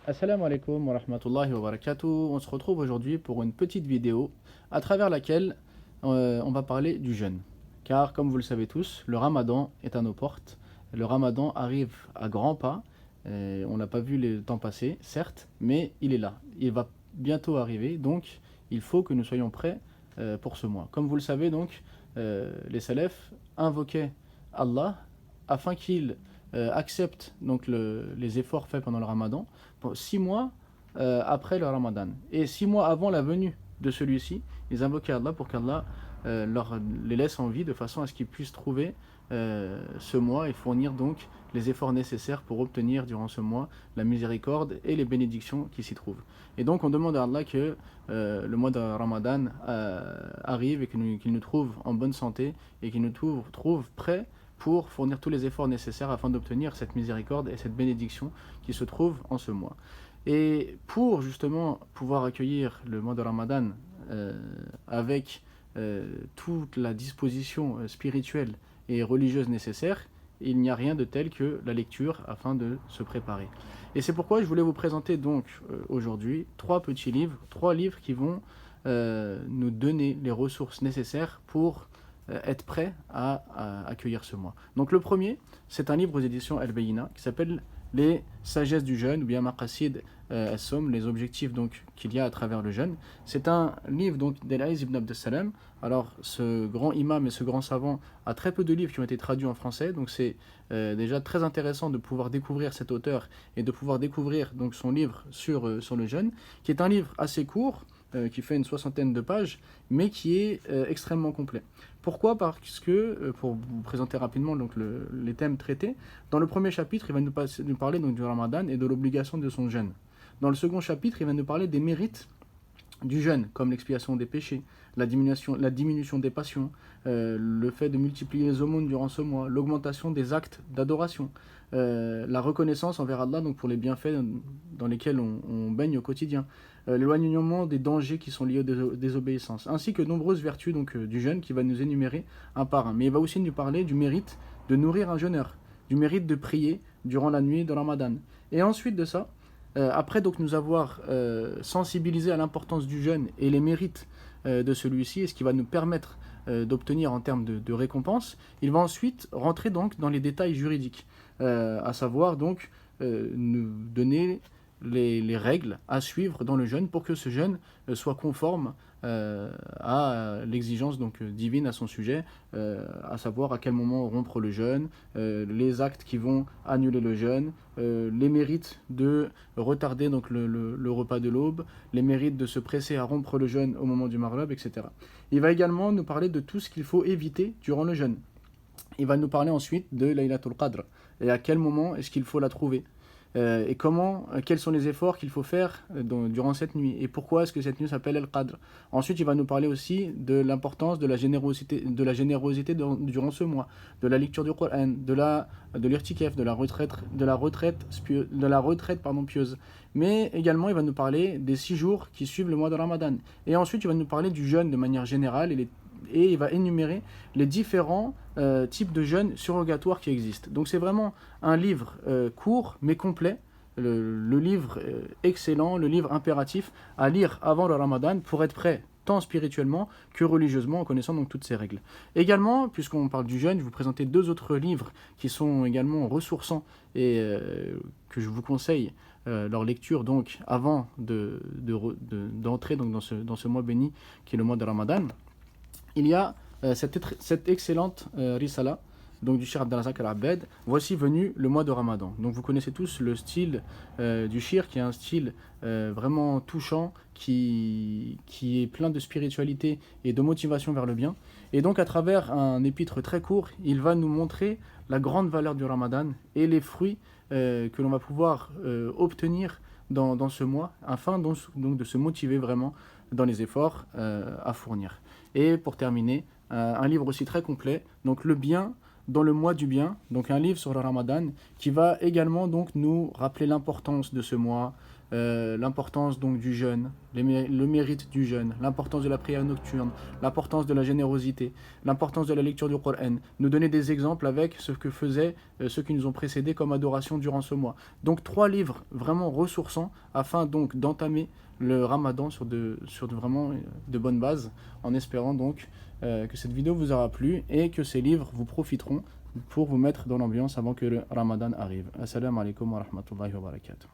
Assalamu alaikum wa rahmatullahi wa barakatuh. On se retrouve aujourd'hui pour une petite vidéo à travers laquelle on va parler du jeûne. Car comme vous le savez tous, le ramadan est à nos portes. Le ramadan arrive à grands pas. On n'a pas vu le temps passer, certes, mais il est là. Il va bientôt arriver, donc il faut que nous soyons prêts pour ce mois. Comme vous le savez, donc, les salafs invoquaient Allah afin qu'il accepte donc les efforts faits pendant le ramadan pour 6 mois après le ramadan. Et 6 mois avant la venue de celui-ci, ils invoquaient Allah pour qu'Allah les laisse en vie de façon à ce qu'ils puissent trouver ce mois et fournir donc les efforts nécessaires pour obtenir durant ce mois la miséricorde et les bénédictions qui s'y trouvent. Et donc on demande à Allah que le mois de Ramadan arrive et qu'il nous trouve en bonne santé et qu'il nous trouve prêts pour fournir tous les efforts nécessaires afin d'obtenir cette miséricorde et cette bénédiction qui se trouve en ce mois. Et pour justement pouvoir accueillir le mois de Ramadan euh, avec toute la disposition spirituelle et religieuse nécessaire, il n'y a rien de tel que la lecture afin de se préparer. Et c'est pourquoi je voulais vous présenter donc aujourd'hui trois livres qui vont nous donner les ressources nécessaires pour être prêt à accueillir ce mois. Donc le premier, c'est un livre aux éditions Al-Bayina qui s'appelle Les sagesses du jeûne ou bien Maqasid as-Sawm, les objectifs donc qu'il y a à travers le jeûne. C'est un livre donc d'El-Aïz ibn Abd salam. Alors ce grand imam et ce grand savant a très peu de livres qui ont été traduits en français, donc c'est déjà très intéressant de pouvoir découvrir cet auteur et de pouvoir découvrir donc son livre sur le jeûne, qui est un livre assez court, qui fait une soixantaine de pages, mais qui est extrêmement complet. Pourquoi? Parce que, pour vous présenter rapidement donc les thèmes traités, dans le premier chapitre, il va nous parler donc du Ramadan et de l'obligation de son jeûne. Dans le second chapitre, il va nous parler des mérites du jeûne, comme l'expiation des péchés, la diminution des passions, le fait de multiplier les aumônes durant ce mois, l'augmentation des actes d'adoration, la reconnaissance envers Allah donc pour les bienfaits dans lesquels on baigne au quotidien, l'éloignement des dangers qui sont liés aux désobéissances, ainsi que de nombreuses vertus donc, du jeûne qui va nous énumérer un par un. Mais il va aussi nous parler du mérite de nourrir un jeûneur, du mérite de prier durant la nuit de Ramadan. Et ensuite de ça, après donc nous avoir sensibilisé à l'importance du jeûne et les mérites de celui-ci et ce qui va nous permettre d'obtenir en termes de récompense, il va ensuite rentrer donc dans les détails juridiques, à savoir donc nous donner les règles à suivre dans le jeûne pour que ce jeûne soit conforme à l'exigence donc divine à son sujet, à savoir à quel moment rompre le jeûne, les actes qui vont annuler le jeûne, les mérites de retarder donc le repas de l'aube, les mérites de se presser à rompre le jeûne au moment du maghrib, etc. Il va également nous parler de tout ce qu'il faut éviter durant le jeûne. Il va nous parler ensuite de Laylatul Qadr et à quel moment est-ce qu'il faut la trouver. Et quels sont les efforts qu'il faut faire durant cette nuit et pourquoi est-ce que cette nuit s'appelle El-Qadr. Ensuite, il va nous parler aussi de l'importance de la générosité durant ce mois, de la lecture du Coran, de l'irtikaf, de la retraite pieuse. Mais également, il va nous parler des 6 jours qui suivent le mois de Ramadan. Et ensuite, il va nous parler du jeûne de manière générale et il va énumérer les différents types de jeûnes surrogatoires qui existent. Donc c'est vraiment un livre court mais complet, le livre excellent, le livre impératif à lire avant le Ramadan pour être prêt tant spirituellement que religieusement en connaissant donc toutes ces règles. Également, puisqu'on parle du jeûne, je vais vous présenter 2 autres livres qui sont également ressourçants et que je vous conseille leur lecture donc avant d'entrer donc dans ce mois béni qui est le mois de Ramadan. Il y a cette excellente risala donc du Shir Abdel Razak Al-Abbad, voici venu le mois de Ramadan. Donc vous connaissez tous le style du Shir, qui est un style vraiment touchant, qui est plein de spiritualité et de motivation vers le bien. Et donc à travers un épître très court, il va nous montrer la grande valeur du Ramadan et les fruits que l'on va pouvoir obtenir dans ce mois, afin donc de se motiver vraiment dans les efforts à fournir. Et pour terminer, un livre aussi très complet, donc Le bien dans le mois du bien, donc un livre sur le Ramadan qui va également donc nous rappeler l'importance de ce mois, l'importance donc du jeûne, le mérite du jeûne, l'importance de la prière nocturne, l'importance de la générosité, l'importance de la lecture du Coran, nous donner des exemples avec ce que faisaient ceux qui nous ont précédés comme adoration durant ce mois. Donc 3 livres vraiment ressourçants afin donc d'entamer le Ramadan sur vraiment de bonnes bases, en espérant donc que cette vidéo vous aura plu et que ces livres vous profiteront pour vous mettre dans l'ambiance avant que le Ramadan arrive. Assalamu alaikum wa rahmatullahi wa barakatuh.